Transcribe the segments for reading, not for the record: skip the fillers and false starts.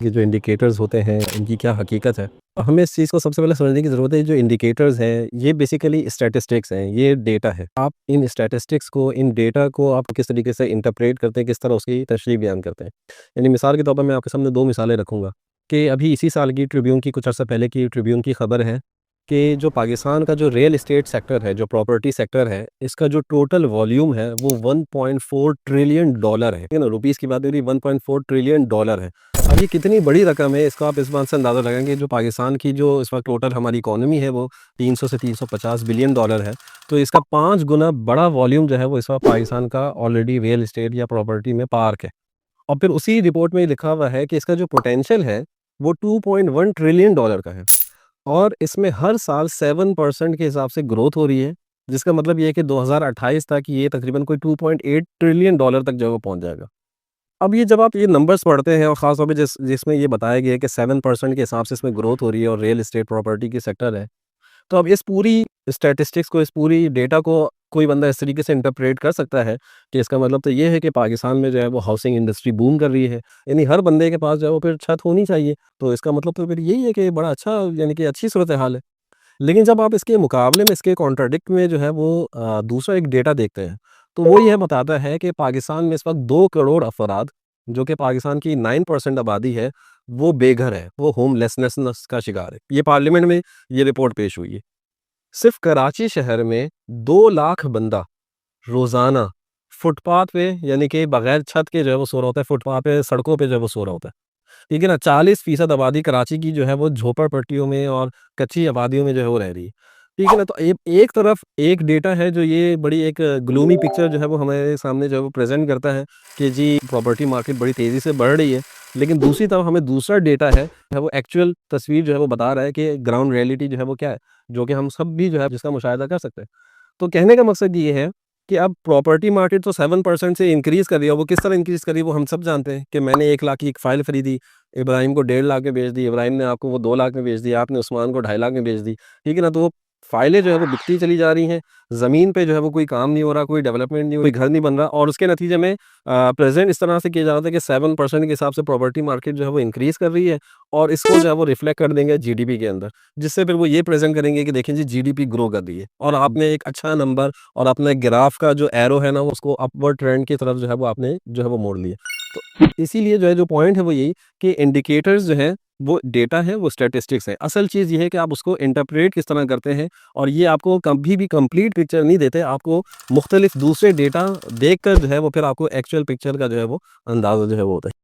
کہ جو انڈیکیٹرز ہوتے ہیں ان کی کیا حقیقت ہے۔ ہمیں اس چیز کو سب سے پہلے سمجھنے کی ضرورت ہے، جو انڈیکیٹرز ہیں یہ بیسیکلی اسٹیٹسٹکس ہیں، یہ ڈیٹا ہے۔ آپ ان اسٹیٹسٹکس کو، ان ڈیٹا کو آپ کس طریقے سے انٹرپریٹ کرتے ہیں، کس طرح اس کی تشریح بیان کرتے ہیں۔ یعنی مثال کے طور پر میں آپ کے سامنے 2 مثالیں رکھوں گا کہ ابھی اسی سال کی ٹریبیون کی، کچھ عرصہ پہلے کی ٹریبیون کی خبر ہے کہ جو پاکستان کا جو ریئل اسٹیٹ سیکٹر ہے، جو پراپرٹی سیکٹر ہے، اس کا جو ٹوٹل والیوم ہے وہ $1.4 ٹریلین ہے نا، روپیز کی بات ہو رہی، $1.4 ٹریلین ہے۔ اب یہ کتنی بڑی رقم ہے، اس کو آپ اس بات سے اندازہ لگائیں گے، جو پاکستان کی جو اس وقت ٹوٹل ہماری اکانومی ہے وہ 300 سے $350 بلین ہے، تو اس کا 5 گنا بڑا والیوم جو ہے وہ اس وقت پاکستان کا آلریڈی ریئل اسٹیٹ یا پراپرٹی میں پارک ہے۔ اور پھر اسی رپورٹ میں لکھا ہوا ہے کہ اس کا جو پوٹینشیل ہے وہ $2.1 ٹریلین کا ہے، اور اس میں ہر سال 7% کے حساب سے گروتھ ہو رہی ہے، جس کا مطلب یہ ہے کہ 2028 تک یہ تقریباً کوئی $2.8 ٹریلین تک جو وہ پہنچ جائے گا۔ اب یہ جب آپ یہ نمبرز پڑھتے ہیں، اور خاص طور پہ جس میں یہ بتایا گیا ہے کہ 7% کے حساب سے اس میں گروتھ ہو رہی ہے اور ریئل اسٹیٹ پراپرٹی کی سیکٹر ہے، تو اب اس پوری اسٹیٹسٹکس کو، اس پوری ڈیٹا کو کوئی بندہ اس طریقے سے انٹرپریٹ کر سکتا ہے کہ اس کا مطلب تو یہ ہے کہ پاکستان میں جو ہے وہ ہاؤسنگ انڈسٹری بوم کر رہی ہے، یعنی ہر بندے کے پاس جو ہے وہ پھر چھت ہونی چاہیے، تو اس کا مطلب تو پھر یہی ہے کہ بڑا اچھا، یعنی کہ اچھی صورتحال ہے۔ لیکن جب آپ اس کے مقابلے میں، اس کے کانٹراڈکٹ میں جو ہے وہ دوسرا ایک ڈیٹا دیکھتے ہیں، تو وہ یہ بتاتا ہے کہ پاکستان میں اس وقت 2 کروڑ افراد، جو کہ پاکستان کی 9% آبادی ہے، وہ بے گھر ہے، وہ ہوم لیسنس کا شکار ہے۔ یہ پارلیمنٹ میں یہ رپورٹ پیش ہوئی ہے۔ صرف کراچی شہر میں 2 لاکھ بندہ روزانہ فٹ پاتھ پہ، یعنی کہ بغیر چھت کے جو ہے وہ سو رہا ہوتا ہے، فٹ پاتھ پہ، سڑکوں پہ جو ہے وہ سو رہا ہوتا ہے۔ ٹھیک ہے نا، 40% آبادی کراچی کی جو ہے وہ جھوپڑ پٹیوں میں اور کچی آبادیوں میں جو ہے وہ رہ رہی ہے۔ ٹھیک ہے نا، تو ایک طرف ایک ڈیٹا ہے جو یہ بڑی ایک گلومی پکچر جو ہے وہ ہمارے سامنے جو ہے وہ پریزنٹ کرتا ہے کہ جی پراپرٹی مارکیٹ بڑی تیزی سے بڑھ رہی ہے، لیکن دوسری طرف ہمیں دوسرا ڈیٹا ہے وہ ایکچوئل تصویر جو ہے وہ بتا رہا ہے کہ گراؤنڈ ریئلٹی جو ہے وہ کیا ہے، جو کہ ہم سب بھی جو ہے جس کا مشاہدہ کر سکتے ہیں۔ تو کہنے کا مقصد یہ ہے کہ اب پراپرٹی مارکیٹ تو 7% سے انکریز کر رہی ہے، وہ کس طرح انکریز کر رہی ہے وہ ہم سب جانتے ہیں کہ میں نے 1 لاکھ کی ایک فائل خریدی، ابراہیم کو 1.5 لاکھ میں بیچ دی، ابراہیم نے آپ کو وہ 2 لاکھ میں بیچ دی، آپ نے عثمان کو 2.5 لاکھ میں بیچ دی۔ ٹھیک ہے نا، تو وہ فائلیں جو ہے وہ بکتی چلی جا رہی ہیں، زمین پہ جو ہے وہ کوئی کام نہیں ہو رہا، کوئی ڈیولپمنٹ نہیں ہو رہی، کوئی گھر نہیں بن رہا، اور اس کے نتیجے میں پریزنٹ اس طرح سے کیا جا رہا تھا کہ 7% کے حساب سے پراپرٹی مارکیٹ جو ہے وہ انکریز کر رہی ہے، اور اس کو جو ہے وہ ریفلیکٹ کر دیں گے جی ڈی پی کے اندر، جس سے پھر وہ یہ پریزنٹ کریں گے کہ دیکھیں جی جی ڈی پی گرو کر رہی ہے، اور آپ نے ایک اچھا نمبر اور اپنے گراف کا جو ایرو ہے نا اس کو اپورڈ ٹرینڈ کی طرف جو ہے وہ آپ نے جو ہے وہ موڑ لیا۔ تو اسی لیے جو ہے جو پوائنٹ ہے وہ یہی کہ انڈیکیٹرز جو ہیں وہ ڈیٹا ہے، وہ اسٹیٹسٹکس ہے۔ اصل چیز یہ ہے کہ آپ اس کو انٹرپریٹ کس طرح کرتے ہیں، اور یہ آپ کو کبھی بھی کمپلیٹ پکچر نہیں دیتے، آپ کو مختلف دوسرے ڈیٹا دیکھ کر جو ہے وہ پھر آپ کو ایکچوئل پکچر کا جو ہے وہ اندازہ جو ہے وہ ہوتا ہے۔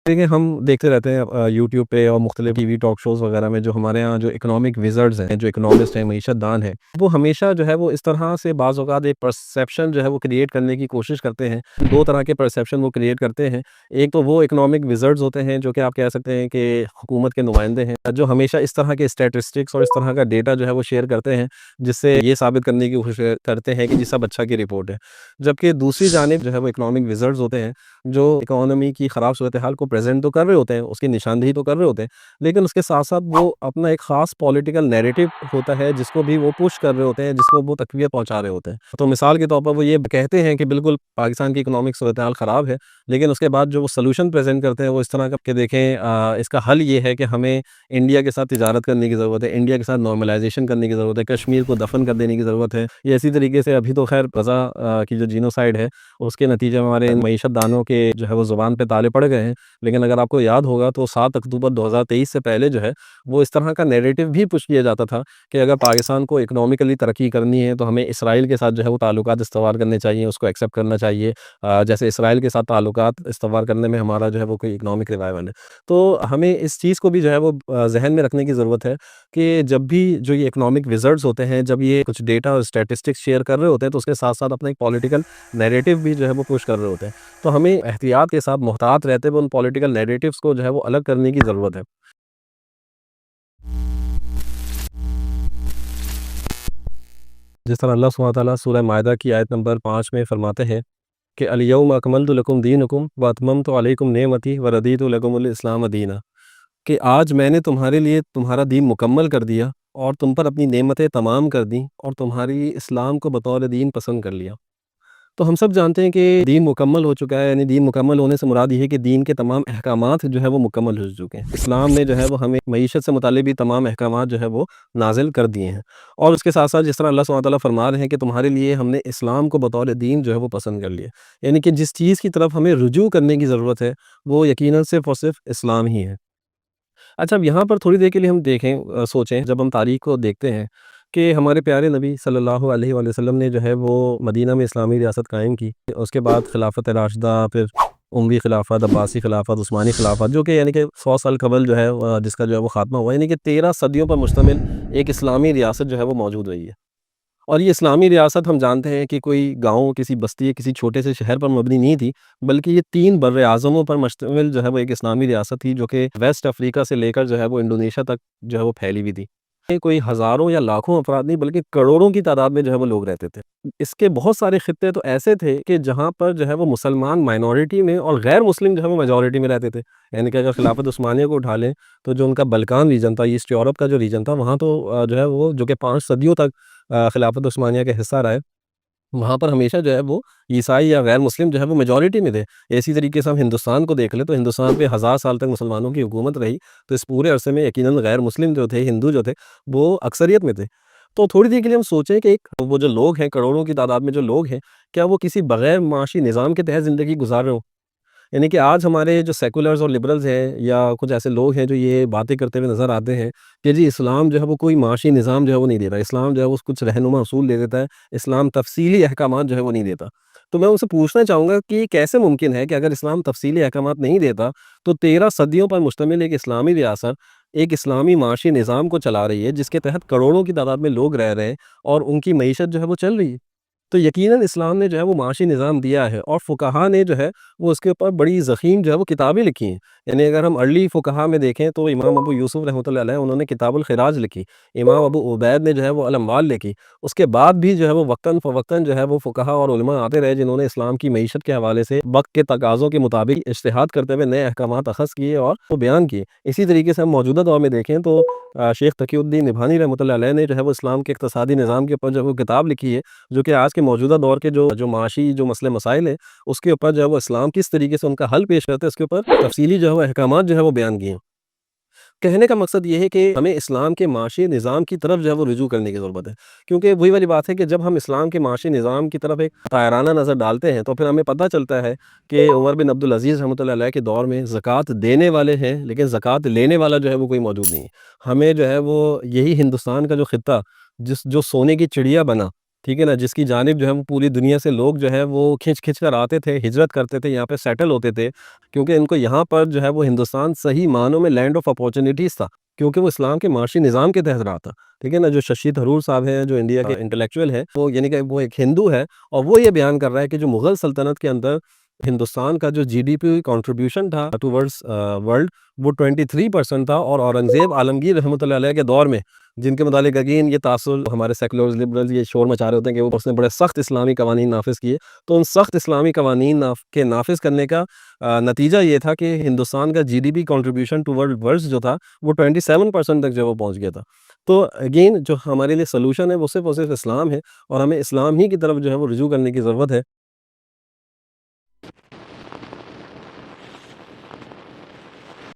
دیکھیں، ہم دیکھتے رہتے ہیں یوٹیوب پہ اور مختلف ٹی وی ٹاک شوز وغیرہ میں، جو ہمارے ہاں جو اکنامک ویزرڈز ہیں، جو اکنامسٹ ہیں، معیشت دان ہیں، وہ ہمیشہ جو ہے وہ اس طرح سے بعض اوقات ایک پرسیپشن جو ہے وہ کریٹ کرنے کی کوشش کرتے ہیں۔ 2 طرح کے پرسیپشن وہ کریٹ کرتے ہیں۔ ایک تو وہ اکنامک ویزرڈز ہوتے ہیں جو کہ آپ کہہ سکتے ہیں کہ حکومت کے نمائندے ہیں، جو ہمیشہ اس طرح کے اسٹیٹسٹکس اور اس طرح کا ڈیٹا جو ہے وہ شیئر کرتے ہیں، جس سے یہ ثابت کرنے کی کوشش کرتے ہیں کہ جی سب اچھا کی رپورٹ ہے۔ جبکہ دوسری جانب جو ہے وہ اکنامک ویزرڈز ہوتے ہیں جو اکانومی کی خراب صورتحال کو پریزنٹ تو کر رہے ہوتے ہیں، اس کی نشاندہی تو کر رہے ہوتے ہیں، لیکن اس کے ساتھ ساتھ وہ اپنا ایک خاص پولیٹیکل نیریٹو ہوتا ہے جس کو بھی وہ پش کر رہے ہوتے ہیں، جس کو وہ تقویت پہنچا رہے ہوتے ہیں۔ تو مثال کے طور پر وہ یہ کہتے ہیں کہ بالکل پاکستان کی اکنامک صورتحال خراب ہے، لیکن اس کے بعد جو وہ سلوشن پریزنٹ کرتے ہیں وہ اس طرح کا کہ دیکھیں اس کا حل یہ ہے کہ ہمیں انڈیا کے ساتھ تجارت کرنے کی ضرورت ہے، انڈیا کے ساتھ نارملائزیشن کرنے کی ضرورت ہے، کشمیر کو دفن کر دینے کی ضرورت ہے۔ یہ اسی طریقے سے ابھی تو خیر غزہ کی جو جینوسائیڈ ہے اس کے نتیجے میں ہمارے معیشت دانوں کے جو ہے وہ زبان پہ تالے پڑ گئے ہیں، لیکن اگر آپ کو یاد ہوگا تو 7 اکتوبر 2023 سے پہلے جو ہے وہ اس طرح کا نیریٹو بھی پش کیا جاتا تھا کہ اگر پاکستان کو اکنامکلی ترقی کرنی ہے تو ہمیں اسرائیل کے ساتھ جو ہے وہ تعلقات استوار کرنے چاہیے، اس کو ایکسیپٹ کرنا چاہیے، جیسے اسرائیل کے ساتھ تعلقات استوار کرنے میں ہمارا جو ہے وہ کوئی اکنامک ریوائول ہے۔ تو ہمیں اس چیز کو بھی جو ہے وہ ذہن میں رکھنے کی ضرورت ہے کہ جب بھی جو یہ اکنامک ویزرڈز ہوتے ہیں، جب یہ کچھ ڈیٹا اور اسٹیٹسٹکس شیئر کر رہے ہوتے ہیں تو اس کے ساتھ ساتھ اپنا ایک پولیٹیکل نیریٹو بھی جو ہے وہ پش کر رہے ہوتے ہیں، تو ہمیں احتیاط کے ساتھ محتاط رہتے ہوئے ان پولیٹیکل نیریٹوز کو جو ہے وہ الگ کرنے کی ضرورت ہے۔ جس طرح اللہ سبحانہ وتعالیٰ سورہ مائدہ کی آیت نمبر 5 میں فرماتے ہیں کہ الیوم اکملت لکم دینکم واتممت علیکم نعمتی ورضیت لکم الاسلام دینا، کہ آج میں نے تمہارے لیے تمہارا دین مکمل کر دیا اور تم پر اپنی نعمتیں تمام کر دیں اور تمہاری اسلام کو بطور دین پسند کر لیا۔ تو ہم سب جانتے ہیں کہ دین مکمل ہو چکا ہے، یعنی دین مکمل ہونے سے مراد یہ ہے کہ دین کے تمام احکامات جو ہے وہ مکمل ہو چکے ہیں۔ اسلام نے جو ہے وہ ہمیں معیشت سے متعلق بھی تمام احکامات جو ہے وہ نازل کر دیے ہیں، اور اس کے ساتھ ساتھ جس طرح اللہ سبحانہ وتعالیٰ فرما رہے ہیں کہ تمہارے لیے ہم نے اسلام کو بطور دین جو ہے وہ پسند کر لیا، یعنی کہ جس چیز کی طرف ہمیں رجوع کرنے کی ضرورت ہے وہ یقیناً صرف اور صرف اسلام ہی ہے۔ اچھا، اب یہاں پر تھوڑی دیر کے لیے ہم دیکھیں، سوچیں، جب ہم تاریخ کو دیکھتے ہیں کہ ہمارے پیارے نبی صلی اللہ علیہ وآلہ وسلم نے جو ہے وہ مدینہ میں اسلامی ریاست قائم کی، اس کے بعد خلافت راشدہ، پھر اموی خلافت، عباسی خلافت، عثمانی خلافت، جو کہ یعنی کہ 100 سال قبل جو ہے جس کا جو ہے وہ خاتمہ ہوا، یعنی کہ 13 صدیوں پر مشتمل ایک اسلامی ریاست جو ہے وہ موجود رہی ہے۔ اور یہ اسلامی ریاست ہم جانتے ہیں کہ کوئی گاؤں، کسی بستی، کسی چھوٹے سے شہر پر مبنی نہیں تھی، بلکہ یہ 3 بر اعظموں پر مشتمل جو ہے وہ ایک اسلامی ریاست تھی، جو کہ ویسٹ افریقہ سے لے کر جو ہے وہ انڈونیشیا تک جو ہے وہ پھیلی ہوئی تھی۔ یہ کوئی ہزاروں یا لاکھوں افراد نہیں، بلکہ کروڑوں کی تعداد میں جو ہے وہ لوگ رہتے تھے۔ اس کے بہت سارے خطے تو ایسے تھے کہ جہاں پر جو ہے وہ مسلمان مائنورٹی میں اور غیر مسلم جو ہے وہ میجورٹی میں رہتے تھے، یعنی کہ اگر خلافت عثمانیہ کو اٹھا لیں تو جو ان کا بلکان ریجن تھا، ایسٹ یورپ کا جو ریجن تھا، وہاں تو جو ہے وہ جو کہ 5 صدیوں تک خلافت عثمانیہ کا حصہ رہے، وہاں پر ہمیشہ جو ہے وہ عیسائی یا غیر مسلم جو ہے وہ میجورٹی میں تھے۔ اسی طریقے سے ہم ہندوستان کو دیکھ لیں تو ہندوستان پہ 1000 سال تک مسلمانوں کی حکومت رہی، تو اس پورے عرصے میں یقیناً غیر مسلم جو تھے، ہندو جو تھے، وہ اکثریت میں تھے۔ تو تھوڑی دیر کے لیے ہم سوچیں کہ وہ جو لوگ ہیں، کروڑوں کی تعداد میں جو لوگ ہیں، کیا وہ کسی بغیر معاشی نظام کے تحت زندگی گزار رہے ہوں؟ یعنی کہ آج ہمارے جو سیکولرز اور لبرلز ہیں، یا کچھ ایسے لوگ ہیں جو یہ باتیں کرتے ہوئے نظر آتے ہیں کہ جی اسلام جو ہے وہ کوئی معاشی نظام جو ہے وہ نہیں دیتا، اسلام جو ہے وہ کچھ رہنما اصول دے دیتا ہے، اسلام تفصیلی احکامات جو ہے وہ نہیں دیتا۔ تو میں ان سے پوچھنا چاہوں گا کہ یہ کیسے ممکن ہے کہ اگر اسلام تفصیلی احکامات نہیں دیتا تو 13 صدیوں پر مشتمل ایک اسلامی ریاست ایک اسلامی معاشی نظام کو چلا رہی ہے، جس کے تحت کروڑوں کی تعداد میں لوگ رہ رہے ہیں اور ان کی معیشت جو ہے وہ چل رہی ہے؟ تو یقیناً اسلام نے جو ہے وہ معاشی نظام دیا ہے، اور فقہا نے جو ہے وہ اس کے اوپر بڑی ضخیم جو ہے وہ کتابیں لکھی ہیں۔ یعنی اگر ہم ارلی فقہا میں دیکھیں تو امام ابو یوسف رحمۃ اللہ علیہ، انہوں نے کتاب الخراج لکھی، امام ابو عبید نے جو ہے وہ الاموال لکھی۔ اس کے بعد بھی جو ہے وہ وقتاً فوقتاً جو ہے وہ فقہا اور علماء آتے رہے، جنہوں نے اسلام کی معیشت کے حوالے سے وقت کے تقاضوں کے مطابق اجتہاد کرتے ہوئے نئے احکامات اخذ کیے اور وہ بیان کیے۔ اسی طریقے سے ہم موجودہ دور میں دیکھیں تو شیخ تقی الدین نبھانی رحمۃ اللہ علیہ نے جو ہے وہ اسلام کے اقتصادی نظام کے اوپر جو ہے وہ کتاب لکھی ہے، جو کہ آج کے موجودہ دور کے جو معاشی جو مسئلے مسائل ہیں، اس کے اوپر جو ہے وہ اسلام کس طریقے سے ان کا حل پیش کرتا ہے، اس کے اوپر تفصیلی جو ہے وہ احکامات جو ہے وہ بیان کیے ہیں۔ کہنے کا مقصد یہ ہے کہ ہمیں اسلام کے معاشی نظام کی طرف جو ہے وہ رجوع کرنے کی ضرورت ہے، کیونکہ وہی والی بات ہے کہ جب ہم اسلام کے معاشی نظام کی طرف ایک طائرانہ نظر ڈالتے ہیں تو پھر ہمیں پتہ چلتا ہے کہ عمر بن عبدالعزیز رحمۃ اللہ علیہ کے دور میں زکوٰۃ دینے والے ہیں، لیکن زکوٰۃ لینے والا جو ہے وہ کوئی موجود نہیں ہے۔ ہمیں جو ہے وہ یہی ہندوستان کا جو خطہ جو سونے کی چڑیا بنا، ٹھیک ہے نا، جس کی جانب جو ہے وہ پوری دنیا سے لوگ جو ہے وہ کھنچ کھنچ کر آتے تھے، ہجرت کرتے تھے، یہاں پہ سیٹل ہوتے تھے، کیونکہ ان کو یہاں پر جو ہے وہ ہندوستان صحیح معنوں میں لینڈ آف اپارچونیٹیز تھا، کیونکہ وہ اسلام کے معاشی نظام کے تحت رہا تھا، ٹھیک ہے نا۔ جو ششی تھرور صاحب ہیں، جو انڈیا کے انٹلیکچوئل ہے، وہ یعنی کہ وہ ایک ہندو ہے، اور وہ یہ بیان کر رہا ہے کہ جو مغل سلطنت کے اندر ہندوستان کا جو جی ڈی پی کنٹریبیوشن تھا ٹورڈز ورلڈ، وہ 23% تھا، اور اورنگزیب عالمگیر رحمۃ اللہ علیہ کے دور میں، جن کے متعلق اگین یہ تاثر ہمارے سیکولرز لبرلز یہ شور مچا رہے ہوتے ہیں کہ وہ اس نے بڑے سخت اسلامی قوانین نافذ کیے، تو ان سخت اسلامی قوانین کے نافذ کرنے کا نتیجہ یہ تھا کہ ہندوستان کا G D P contribution to world world جو تھا وہ 27% تک جو وہ پہنچ گیا تھا۔ تو اگین جو ہمارے لیے سلوشن ہے وہ صرف اور صرف اسلام ہے، اور ہمیں اسلام ہی کی طرف جو ہے وہ رجوع کرنے کی ضرورت ہے۔